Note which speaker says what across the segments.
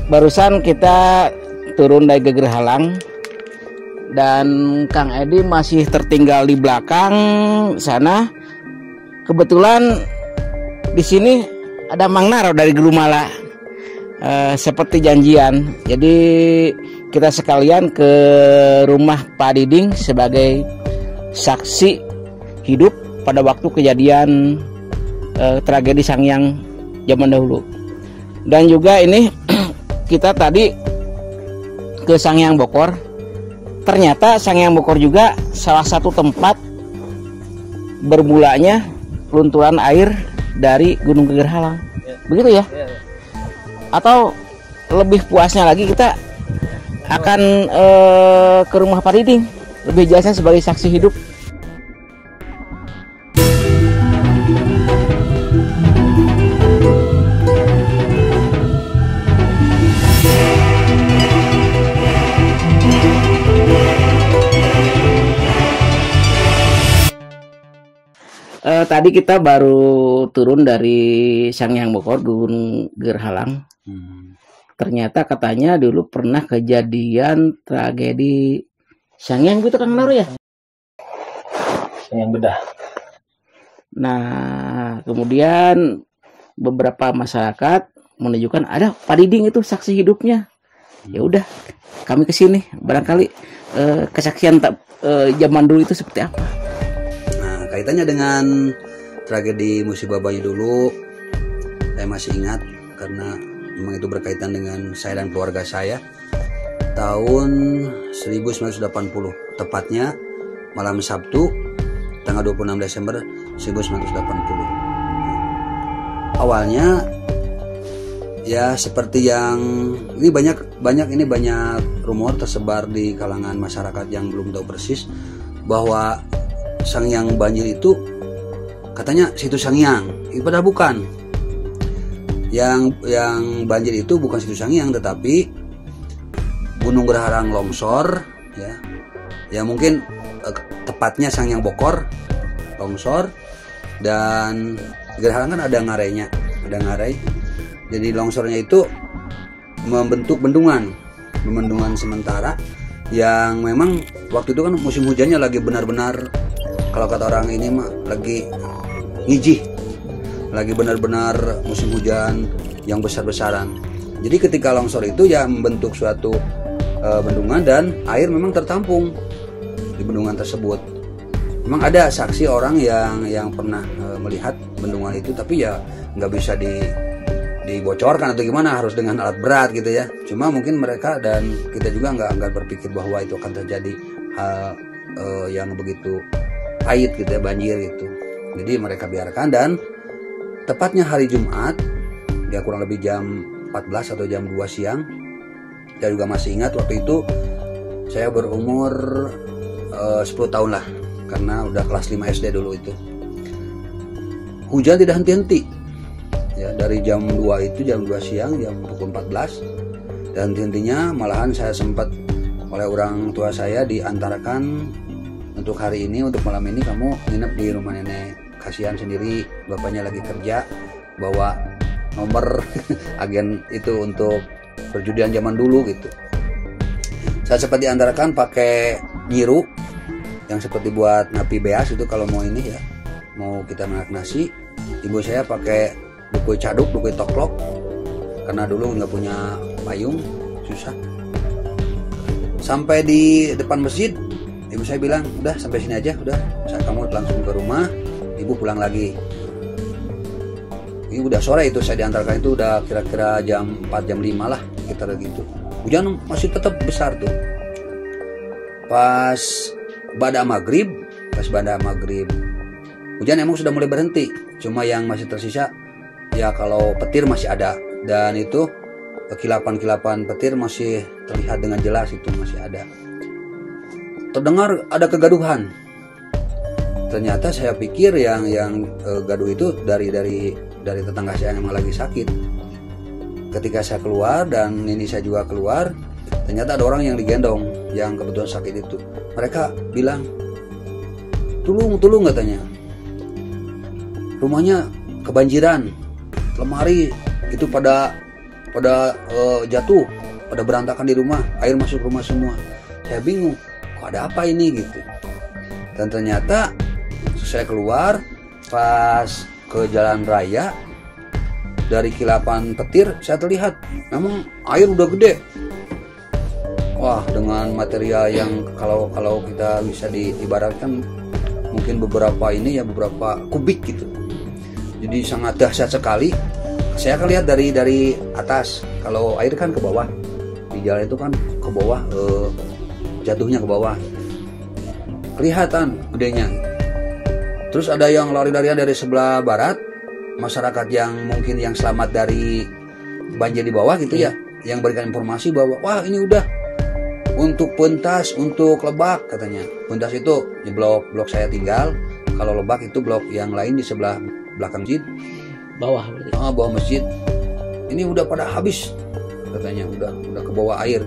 Speaker 1: Barusan kita turun dari Geger Halang dan Kang Edi masih tertinggal di belakang sana. Kebetulan di sini ada Mang Naro dari Gelumala, seperti janjian. Jadi kita sekalian ke rumah Pak Diding sebagai saksi hidup pada waktu kejadian tragedi Sangiang zaman dahulu. Dan juga ini kita tadi ke Sangiang Bokor. Ternyata Sangiang Bokor juga salah satu tempat bermulanya lunturan air dari Gunung Geger Halang. Begitu ya? Atau lebih puasnya lagi kita akan ke rumah Pak Diding, lebih jelasnya sebagai saksi hidup. Tadi kita baru turun dari Sangiang Bokor, Gunung Geger Halang. Ternyata katanya dulu pernah kejadian tragedi Sangiang gitu Kang Naro ya?
Speaker 2: Sangiang bedah.
Speaker 1: Nah, kemudian beberapa masyarakat menunjukkan ada Pak Diding itu saksi hidupnya. Ya udah, kami kesini barangkali kesaksian zaman dulu itu seperti apa.
Speaker 3: Kaitannya dengan tragedi musibah Banyu dulu, saya masih ingat karena memang itu berkaitan dengan saya dan keluarga saya. Tahun 1980, tepatnya malam Sabtu, tanggal 26 Desember 1980. Awalnya ya seperti yang ini banyak rumor tersebar di kalangan masyarakat yang belum tahu persis bahwa Sangiang banjir itu katanya situ Sangiang, padahal bukan. Yang banjir itu bukan situ Sangiang, tetapi Gunung Geger Halang longsor, ya. Ya mungkin tepatnya Sangiang Bokor longsor, dan Geger Halang kan ada ngarai. Jadi longsornya itu membentuk bendungan sementara yang memang waktu itu kan musim hujannya lagi benar-benar, kalau kata orang ini mah lagi ngijih, lagi benar-benar musim hujan yang besar-besaran. Jadi ketika longsor itu ya membentuk suatu bendungan dan air memang tertampung di bendungan tersebut. Memang ada saksi orang yang pernah melihat bendungan itu, tapi ya nggak bisa dibocorkan atau gimana, harus dengan alat berat gitu ya. Cuma mungkin mereka dan kita juga nggak berpikir bahwa itu akan terjadi hal yang begitu pahit gitu ya, banjir gitu. Jadi mereka biarkan, dan tepatnya hari Jumat ya kurang lebih jam 14 atau jam 2 siang, saya juga masih ingat waktu itu saya berumur 10 tahun lah, karena udah kelas 5 SD dulu itu. Hujan tidak henti-henti ya, dari jam 2 itu, jam 2 siang, jam pukul 14, dan henti-hentinya malahan saya sempat oleh orang tua saya diantarkan untuk hari ini, untuk malam ini kamu nginep di rumah nenek, kasihan sendiri, bapaknya lagi kerja, bawa nomor agen itu untuk perjudian zaman dulu gitu. Saya sempat diantarkan pakai nyiru yang seperti buat napi beas itu kalau mau ini ya, mau kita makan nasi. Ibu saya pakai buku caduk, buku toklok, karena dulu nggak punya payung, susah. Sampai di depan masjid, ibu saya bilang, udah sampai sini aja, udah kamu langsung ke rumah, ibu pulang lagi. Ini udah sore itu, saya diantarkan itu udah kira-kira jam 4, jam 5 lah, sekitar gitu. Hujan masih tetap besar tuh. Pas bada maghrib, hujan emang sudah mulai berhenti, cuma yang masih tersisa ya kalau petir masih ada, dan itu kilapan-kilapan petir masih terlihat dengan jelas, itu masih ada. Terdengar ada kegaduhan. Ternyata saya pikir yang gaduh itu dari tetangga saya yang lagi sakit. Ketika saya keluar dan ini saya juga keluar, ternyata ada orang yang digendong yang kebetulan sakit itu. Mereka bilang, tolong katanya, rumahnya kebanjiran, lemari itu pada pada jatuh, pada berantakan di rumah, air masuk rumah semua. Saya bingung, kok ada apa ini gitu. Dan ternyata saya keluar pas ke jalan raya, dari kilapan petir saya terlihat memang air udah gede. Wah, dengan material yang kalau kita bisa diibaratkan mungkin beberapa kubik gitu. Jadi sangat dahsyat sekali. Saya akan lihat dari atas. Kalau air kan ke bawah, di jalan itu kan ke bawah, jatuhnya ke bawah. Kelihatan gedenya. Terus ada yang lari-larian dari sebelah barat, masyarakat yang mungkin yang selamat dari banjir di bawah gitu ya, yang berikan informasi bahwa wah ini udah untuk Pentas, untuk Lebak katanya. Pentas itu di blok saya tinggal, kalau Lebak itu blok yang lain di sebelah belakang masjid.
Speaker 1: Bawah berarti.
Speaker 3: Bawah masjid. Ini udah pada habis katanya, udah ke bawah air.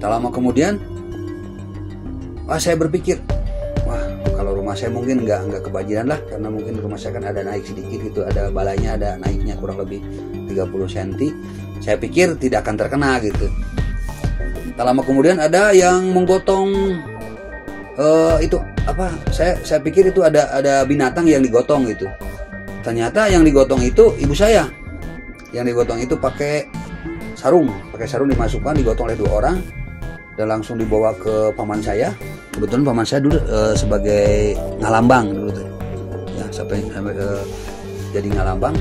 Speaker 3: Tak lama kemudian, saya berpikir, wah kalau rumah saya mungkin nggak kebanjiran lah, karena mungkin rumah saya kan ada naik sedikit gitu, ada balainya, ada naiknya kurang lebih 30 cm. Saya pikir tidak akan terkena gitu. Tak lama kemudian ada yang menggotong itu apa? Saya pikir itu ada binatang yang digotong gitu. Ternyata yang digotong itu ibu saya. Yang digotong itu pakai sarung dimasukkan, digotong oleh 2 orang dan langsung dibawa ke paman saya. Kebetulan paman saya dulu sebagai ngalambang dulu tuh. Ya, sampai jadi ngalambang,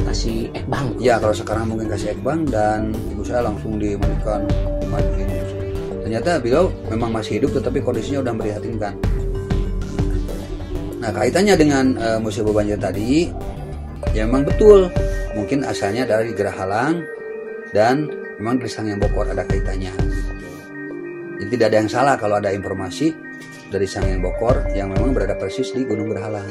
Speaker 1: Kasih ekbang.
Speaker 3: ya kalau sekarang mungkin kasih ekbang, dan ibu saya langsung dimandikan. Ternyata beliau memang masih hidup tetapi kondisinya udah memprihatinkan. Nah, kaitannya dengan musibah banjir tadi, ya memang betul, mungkin asalnya dari Gerah Halang dan memang dari Sanghyang Bokor ada kaitannya. Jadi tidak ada yang salah kalau ada informasi dari Sanghyang Bokor yang memang berada persis di Gunung Gerah Halang.